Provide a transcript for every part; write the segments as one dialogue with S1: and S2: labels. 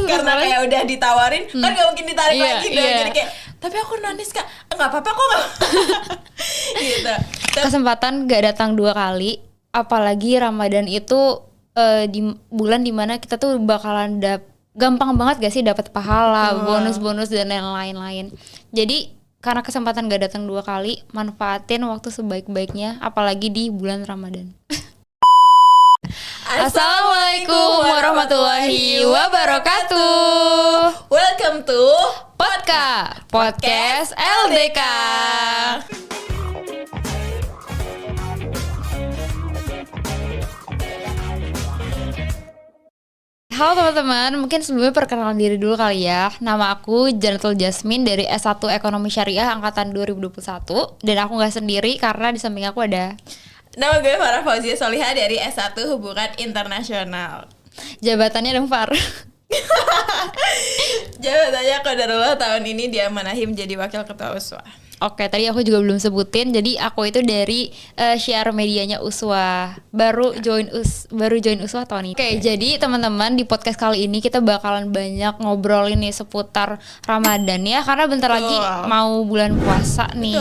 S1: Karena kayak udah ditawarin kan gak mungkin ditarik lagi dong. Jadi kayak tapi aku nonis Kak, gak apa-apa kok gak gitu.
S2: Kesempatan gak datang 2 kali. Apalagi Ramadan itu di bulan dimana kita tuh bakalan gampang banget gak sih dapat pahala, bonus-bonus dan lain-lain. Jadi karena kesempatan gak datang 2 kali, manfaatin waktu sebaik-baiknya, apalagi di bulan Ramadan. Assalamualaikum warahmatullahi wabarakatuh.
S1: Welcome to
S2: Podcast LDK. Halo teman-teman, mungkin sebelumnya perkenalan diri dulu kali ya. Nama aku Janatul Jasmine dari S1 Ekonomi Syariah Angkatan 2021. Dan aku gak sendiri karena di samping aku ada
S1: Nama gue Farah Fauzia Solihah dari S1 Hubungan Internasional.
S2: jabatannya dong Far.
S1: Jabatannya qadarullah tahun ini diamanahi menjadi Wakil Ketua Uswah.
S2: Oke, tadi aku juga belum sebutin. Jadi aku itu dari share medianya Uswah. Baru join Uswah tahun ini. Oke, jadi teman-teman di podcast kali ini kita bakalan banyak ngobrolin nih seputar Ramadan ya, karena bentar lagi mau bulan puasa nih.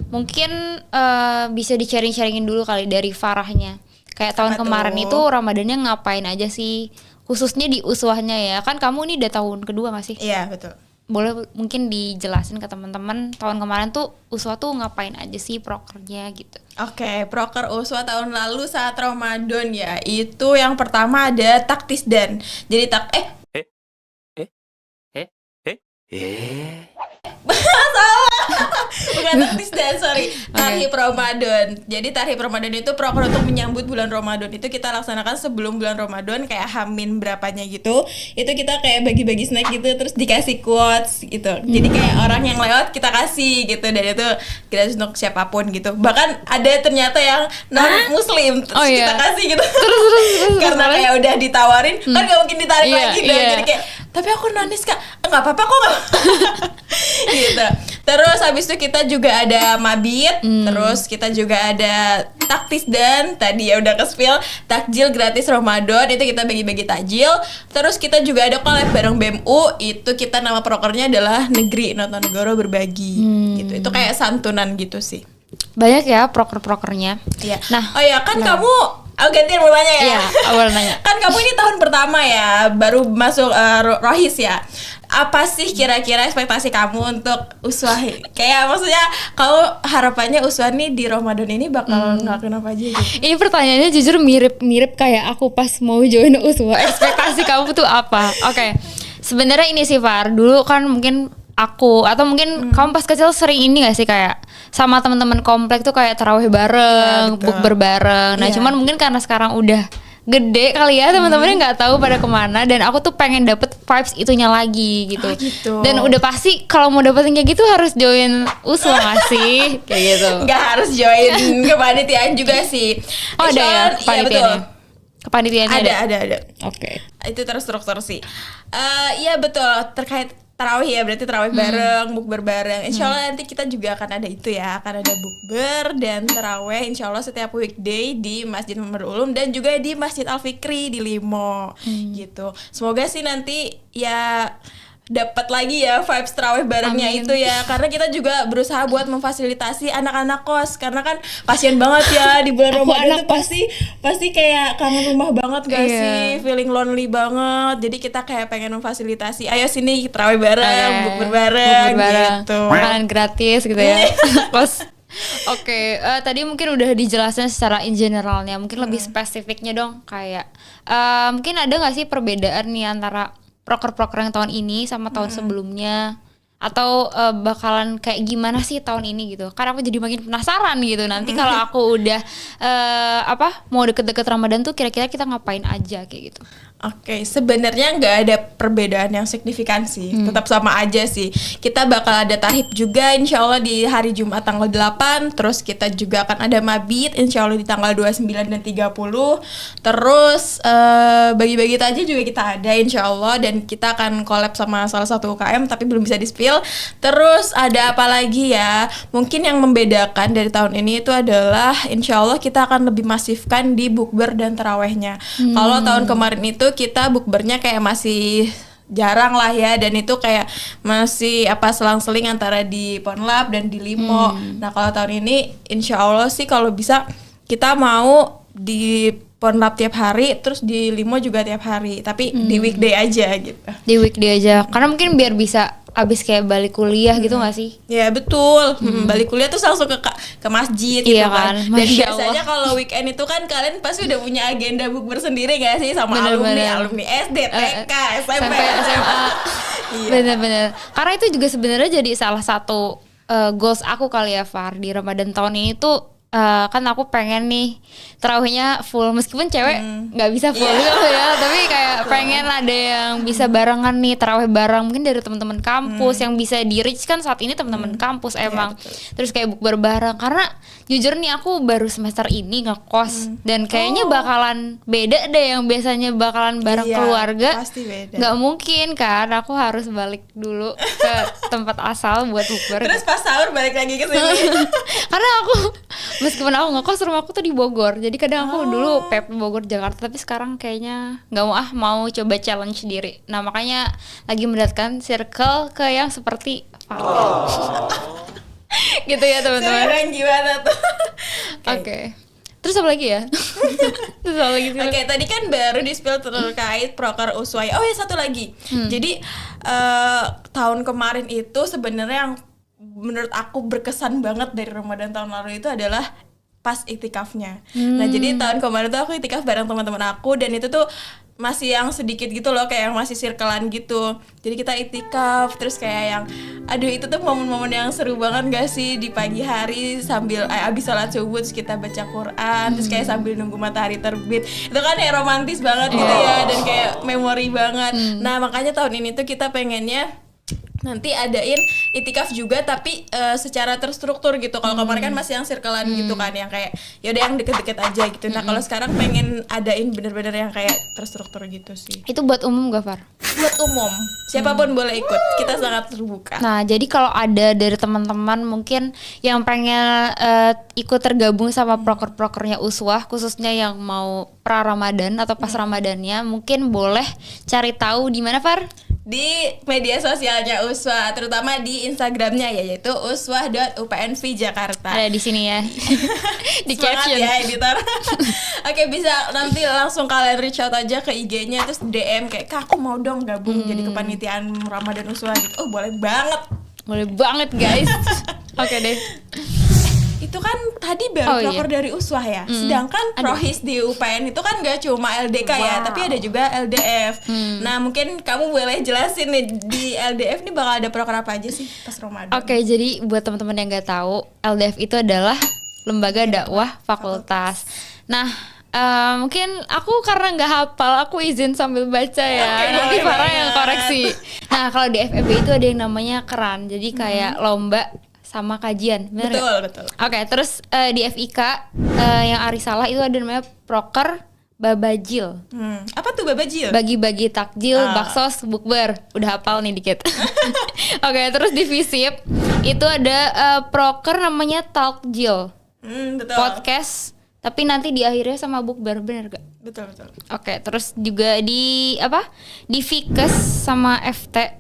S2: Mungkin bisa di-sharing-sharingin dulu kali dari Farahnya. Kayak tahun kemarin itu Ramadannya ngapain aja sih? Khususnya di Uswahnya ya. Kan kamu ini udah tahun kedua gak sih?
S1: Iya, betul.
S2: Boleh mungkin dijelasin ke teman-teman tahun kemarin tuh Uswah tuh ngapain aja sih prokernya gitu.
S1: Oke, proker Uswah tahun lalu saat Ramadan ya. Itu yang pertama ada taktisdan. Jadi bukan taktisdan, sorry. Tarhib Ramadan. Jadi tarhib Ramadan itu proker untuk menyambut bulan Ramadan. Itu kita laksanakan sebelum bulan Ramadan, kayak hamin berapanya gitu. Itu kita kayak bagi-bagi snack gitu, terus dikasih quotes gitu. Jadi kayak orang yang lewat kita kasih gitu. Dan itu gratis untuk siapapun gitu. Bahkan ada ternyata yang non muslim terus kita kasih gitu. Terus, karena kayak udah ditawarin kan gak mungkin ditarik lagi dong. Jadi kayak tapi aku nonis Kak, gak apa-apa kok gak gitu. Terus habis itu kita juga ada mabit, terus kita juga ada taktis dan tadi ya udah ke-spill takjil gratis Ramadan, itu kita bagi-bagi takjil. Terus kita juga ada collab bareng BEMU, itu kita nama prokernya adalah Negeri Notonegoro Berbagi gitu. Itu kayak santunan gitu sih.
S2: Banyak ya proker-prokernya.
S1: Iya. Nah, kamu gantian mau nanya ya?
S2: Iya, awal nanya.
S1: Kan kamu ini tahun pertama ya, baru masuk Rohis ya. Apa sih kira-kira ekspektasi kamu untuk Uswah? Kayak maksudnya kamu harapannya Uswah nih di Ramadan ini bakal ngelakuin apa aja gitu?
S2: Ini pertanyaannya jujur mirip kayak aku pas mau join Uswah. Ekspektasi kamu tuh apa? Oke. Sebenarnya ini sih Far, dulu kan mungkin aku atau mungkin kamu pas kecil sering ini gak sih kayak sama teman-teman komplek tuh kayak tarawih bareng, bukber bareng. Nah, cuman mungkin karena sekarang udah gede kali ya teman-temannya nggak tahu pada kemana, dan aku tuh pengen dapet vibes itunya lagi gitu. Dan udah pasti kalau mau dapetin kayak gitu harus join Uswah nggak sih? Kayak gitu.
S1: Nggak harus join kepanitiaan juga sih.
S2: Oh ada ya kepanitiaannya? Kepanitiaannya
S1: ada.
S2: Oke.
S1: Itu terstruktur sih. Iya betul, terkait tarawih ya, berarti tarawih bareng, bukber bareng. Insya Allah nanti kita juga akan ada itu ya, akan ada bukber dan tarawih Insya Allah setiap weekday di Masjid Mamar Ulum dan juga di Masjid Al Fikri di Limo gitu. Semoga sih nanti ya dapat lagi ya vibes tarawih barengnya. Amin. Itu ya, karena kita juga berusaha buat memfasilitasi anak-anak kos, karena kan kasihan banget ya di bulan Ramadan itu pasti kayak kangen rumah banget gak sih, feeling lonely banget. Jadi kita kayak pengen memfasilitasi, ayo sini tarawih bareng, bukber bareng gitu,
S2: makanan gratis gitu ya. Kos. Oke, tadi mungkin udah dijelasin secara in generalnya, mungkin lebih spesifiknya dong, kayak mungkin ada nggak sih perbedaan nih antara proker-proker yang tahun ini sama tahun sebelumnya, atau bakalan kayak gimana sih tahun ini gitu? Karena aku jadi makin penasaran gitu, nanti kalau aku udah mau deket-deket Ramadan tuh kira-kira kita ngapain aja kayak gitu.
S1: Oke, sebenarnya nggak ada perbedaan yang signifikan sih, tetap sama aja sih. Kita bakal ada tarhib juga Insya Allah di hari Jumat tanggal 8, terus kita juga akan ada mabit Insya Allah di tanggal 29 dan 30. Terus bagi-bagi takjil juga kita ada Insya Allah, dan kita akan collab sama salah satu UKM tapi belum bisa di-spill. Terus ada apa lagi ya? Mungkin yang membedakan dari tahun ini itu adalah Insya Allah kita akan lebih masifkan di bukber dan tarawehnya. Kalau tahun kemarin itu kita bukbernya kayak masih jarang lah ya, dan itu kayak masih selang-seling antara di Pornlab dan di Limo. Nah kalau tahun ini insya Allah sih kalau bisa kita mau di Pornlab tiap hari, terus di Limo juga tiap hari, tapi di weekday aja gitu.
S2: Di weekday aja, karena mungkin biar bisa abis kayak balik kuliah gitu nggak sih?
S1: Ya betul, balik kuliah tuh langsung ke masjid gitu
S2: Iya
S1: kan. Dan
S2: Masya
S1: biasanya
S2: Allah.
S1: kalau weekend itu kan kalian pasti udah punya agenda bukber sendiri gak sih sama alumni SD, TK, SMP,
S2: SMA.
S1: Iya.
S2: Bener-bener. Karena itu juga sebenarnya jadi salah satu goals aku kali ya Far di Ramadan tahun ini tuh. Kan aku pengen nih tarawihnya full, meskipun cewek nggak bisa full gitu ya, tapi kayak pengen ada yang bisa barengan nih tarawih bareng, mungkin dari teman-teman kampus yang bisa di reach kan saat ini teman-teman kampus emang. Terus kayak bukber bareng, karena jujur nih aku baru semester ini ngekos dan kayaknya bakalan beda deh, yang biasanya bakalan bareng keluarga
S1: pasti beda.
S2: nggak mungkin kan, aku harus balik dulu ke tempat asal buat bukber.
S1: Terus pas sahur balik lagi ke sini.
S2: Karena aku meskipun aku ngekos, rumahku tuh di Bogor, jadi kadang aku dulu PP Bogor Jakarta, tapi sekarang kayaknya nggak mau coba challenge diri. Nah makanya lagi mendatangkan circle ke yang seperti Farel. Gitu ya teman-teman.
S1: Sekarang gimana tuh?
S2: Oke. Terus apa lagi ya? Terus apa lagi sih?
S1: Oke, tadi kan baru di-spill terkait proker Usway. Oh ya, satu lagi. Jadi tahun kemarin itu sebenarnya yang menurut aku berkesan banget dari Ramadan tahun lalu itu adalah pas iktikafnya. Nah, jadi tahun kemarin tuh aku iktikaf bareng teman-teman aku, dan itu tuh masih yang sedikit gitu loh, kayak yang masih circlean gitu. Jadi kita iktikaf, terus kayak yang aduh itu tuh momen-momen yang seru banget gak sih, di pagi hari sambil abis sholat subuh terus kita baca Quran, terus kayak sambil nunggu matahari terbit. Itu kan kayak romantis banget gitu ya, dan kayak memori banget. Nah makanya tahun ini tuh kita pengennya nanti adain itikaf juga, tapi secara terstruktur gitu. Kalau kemarin kan masih yang circlean gitu kan, yang kayak yaudah yang deket-deket aja gitu. Nah kalau sekarang pengen adain bener-bener yang kayak terstruktur gitu sih.
S2: Itu buat umum gak Far?
S1: Buat umum, siapapun boleh ikut. Kita sangat terbuka.
S2: Nah, jadi kalau ada dari teman-teman mungkin yang pengen ikut tergabung sama proker-prokernya Uswah, khususnya yang mau pra Ramadan atau pas Ramadannya, mungkin boleh cari tahu di mana Far?
S1: Di media sosialnya Uswah, terutama di Instagramnya yaitu uswah.upnv Jakarta.
S2: Ada di sini ya. Di
S1: Semangat
S2: caption
S1: ya editor. Oke, bisa nanti langsung kalian reach out aja ke IG-nya, terus DM kayak Kak aku mau dong gabung jadi kepanitiaan Ramadan Uswah gitu. Oh boleh banget.
S2: Boleh banget guys. Oke deh.
S1: Itu kan tadi baru proker dari Uswah ya. Sedangkan Prohis di UPN itu kan gak cuma LDK ya, tapi ada juga LDF. Nah mungkin kamu boleh jelasin nih, di LDF nih bakal ada proker apa aja sih pas Ramadan?
S2: Oke, jadi buat teman-teman yang nggak tahu, LDF itu adalah lembaga dakwah fakultas. Nah, mungkin aku karena nggak hafal, aku izin sambil baca ya. Nanti Farah yang koreksi. Nah, kalau di FEB itu ada yang namanya keran, jadi kayak lomba sama kajian, bener
S1: Betul,
S2: gak?
S1: betul.
S2: Oke, terus di FIK yang Arisalah itu ada namanya proker babajil.
S1: Apa tuh babajil?
S2: Bagi-bagi takjil, baksos, bukber. Udah hafal nih dikit. Oke, terus di FISIP itu ada proker namanya talkjil.
S1: Betul.
S2: Podcast, tapi nanti diakhirnya sama bukber, bener gak?
S1: Betul, betul.
S2: Oke, terus juga di di Fikes sama FT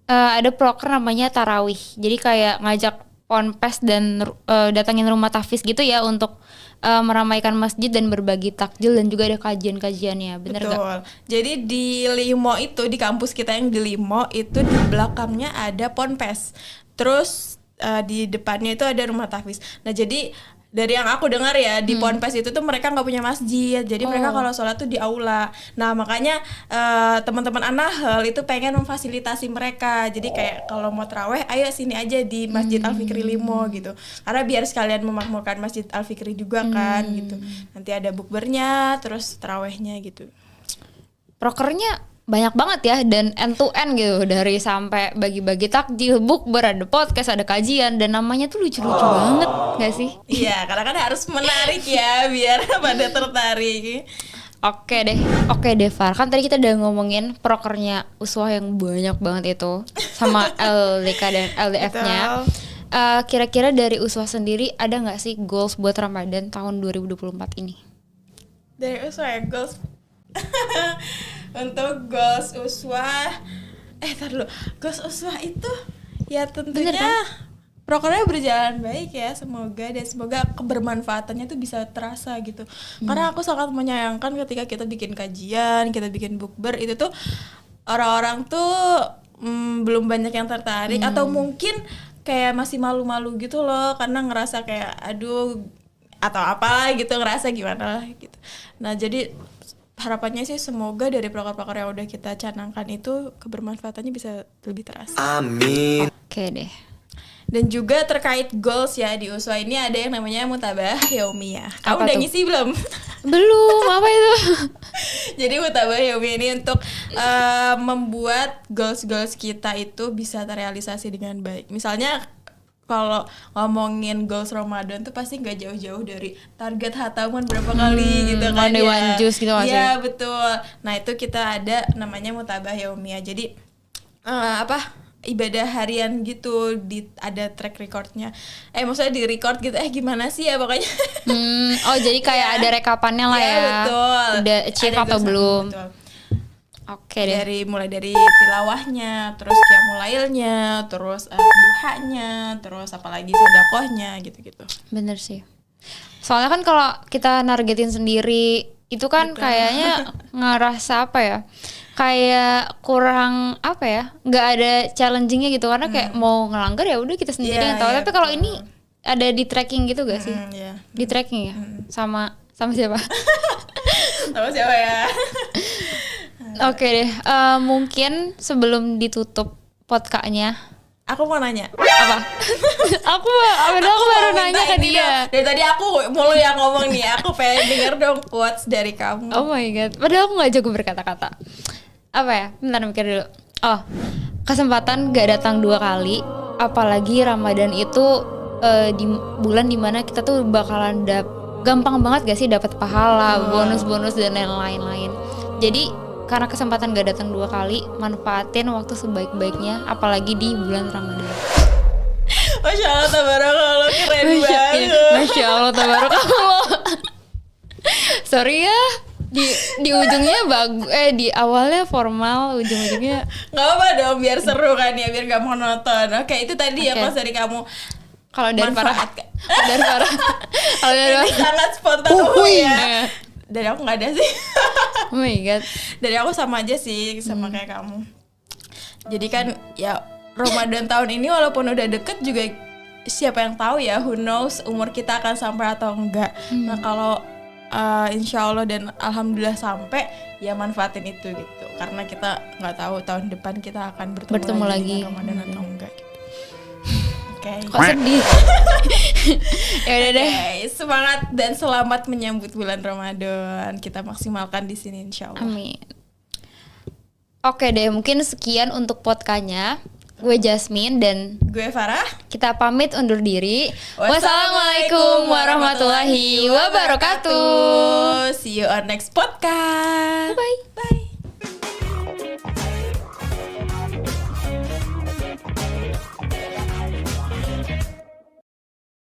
S2: ada proker namanya tarawih. Jadi kayak ngajak ponpes dan datangin rumah tahfiz gitu ya untuk meramaikan masjid dan berbagi takjil, dan juga ada kajian-kajiannya, bener
S1: Betul.
S2: gak?
S1: Jadi di Limo itu, di kampus kita yang di Limo itu di belakangnya ada ponpes. Terus di depannya itu ada rumah tahfiz. Nah jadi dari yang aku dengar ya, di ponpes itu tuh mereka nggak punya masjid, jadi mereka kalau sholat tuh di aula. Nah makanya teman-teman Anahel itu pengen memfasilitasi mereka, jadi kayak kalau mau taraweh ayo sini aja di Masjid Al Fikri Limo gitu, karena biar sekalian memakmurkan Masjid Al Fikri juga kan gitu. Nanti ada bukbernya, terus tarawehnya gitu.
S2: Prokernya banyak banget ya, dan end to end gitu, dari sampai bagi-bagi takjil, bukber, ada podcast, ada kajian, dan namanya tuh lucu-lucu banget gak sih?
S1: Iya, karena kan harus menarik ya biar pada tertarik.
S2: Oke deh Far, kan tadi kita udah ngomongin prokernya Uswah yang banyak banget itu, sama LDK dan LDF-nya. Kira-kira dari Uswah sendiri ada gak sih goals buat Ramadan tahun 2024 ini?
S1: Dari Uswah ya, goals. Untuk goals Uswah tar dulu. Goals uswah itu ya tentunya prokernya berjalan baik ya, semoga kebermanfaatannya tuh bisa terasa gitu. Karena aku sangat menyayangkan ketika kita bikin kajian, kita bikin bukber itu tuh orang-orang tuh belum banyak yang tertarik atau mungkin kayak masih malu-malu gitu loh karena ngerasa kayak aduh atau apalah gitu, ngerasa gimana lah gitu. Nah jadi harapannya sih semoga dari proker-proker yang udah kita canangkan itu kebermanfaatannya bisa lebih terasa.
S3: Amin.
S2: Oke deh.
S1: Dan juga terkait goals ya di USWA ini ada yang namanya Mutabah Yaumiyah. Kamu
S2: Apa
S1: udah
S2: tuh?
S1: ngisi belum?
S2: Belum, apa itu?
S1: Jadi Mutabah Yaumiyah ini untuk membuat goals-goals kita itu bisa terrealisasi dengan baik. Misalnya kalau ngomongin goals Ramadan tuh pasti nggak jauh-jauh dari target hataman berapa kali gitu kan
S2: One day one juice gitu nggak sih?
S1: Iya betul. Nah itu kita ada namanya Mutabah Yaumiyah. Jadi ibadah harian gitu, ada track recordnya. Maksudnya di record gitu. Gimana sih ya pokoknya.
S2: Oh jadi kayak ada rekapannya lah ya.
S1: Betul.
S2: Udah achieve
S1: Ada
S2: atau
S1: goals,
S2: belum?
S1: betul.
S2: Oke deh.
S1: Mulai dari tilawahnya, terus qiyamul lailnya, terus duhanya, terus apalagi sedekahnya gitu-gitu.
S2: Bener sih. Soalnya kan kalau kita nargetin sendiri itu kan kayaknya ngerasa apa ya? Kayak kurang apa ya? Nggak ada challengingnya gitu karena kayak mau ngelanggar ya udah kita sendiri yang tahu. Tapi kalau ini ada di tracking gitu gak sih?
S1: Iya.
S2: Di tracking ya? Sama siapa?
S1: Sama siapa ya?
S2: Oke deh. Mungkin sebelum ditutup podcastnya,
S1: Aku mau nanya.
S2: apa? aku baru
S1: mau
S2: nanya
S1: minta
S2: ke
S1: ini
S2: dia.
S1: dong. Dari tadi aku mulu yang ngomong nih. Aku pengen denger dong quotes dari kamu.
S2: Oh my god. Padahal aku gak jago berkata-kata. Apa ya? Bentar mikir dulu. Oh, kesempatan gak datang 2 kali. Apalagi Ramadan itu di bulan dimana kita tuh bakalan gampang banget gak sih dapat pahala, bonus-bonus dan lain-lain. Jadi karena kesempatan gak datang 2 kali, manfaatin waktu sebaik-baiknya, apalagi di bulan Ramadan.
S1: Masya Allah, tabarakallah, keren banget.
S2: Masya Allah, tabarakallah. Sorry ya, di ujungnya di awalnya formal, ujung-ujungnya
S1: Gak apa dong, biar seru kan ya, biar gak monoton. Oke, itu tadi ya pas dari kamu.
S2: kalau dari Farah,
S1: Manfaatkan.
S2: kalau dari
S1: Ini sangat spontan ya. Dari aku gak ada sih.
S2: Oh my god.
S1: Dari aku sama aja sih, sama kayak kamu. Jadi kan ya Ramadan tahun ini walaupun udah deket juga siapa yang tahu ya, who knows umur kita akan sampai atau enggak. Nah kalau insya Allah dan alhamdulillah sampai, ya manfaatin itu gitu. Karena kita nggak tahu tahun depan kita akan bertemu lagi dengan Ramadan atau enggak gitu.
S2: Kok sedih? Ya udah deh.
S1: Semangat dan selamat menyambut bulan Ramadan. Kita maksimalkan di sini insya Allah.
S2: Amin. Oke deh, mungkin sekian untuk podcastnya. Gue Jasmine dan
S1: Gue Farah.
S2: kita pamit undur diri. Wassalamualaikum warahmatullahi wabarakatuh.
S1: See you on next podcast.
S2: Bye.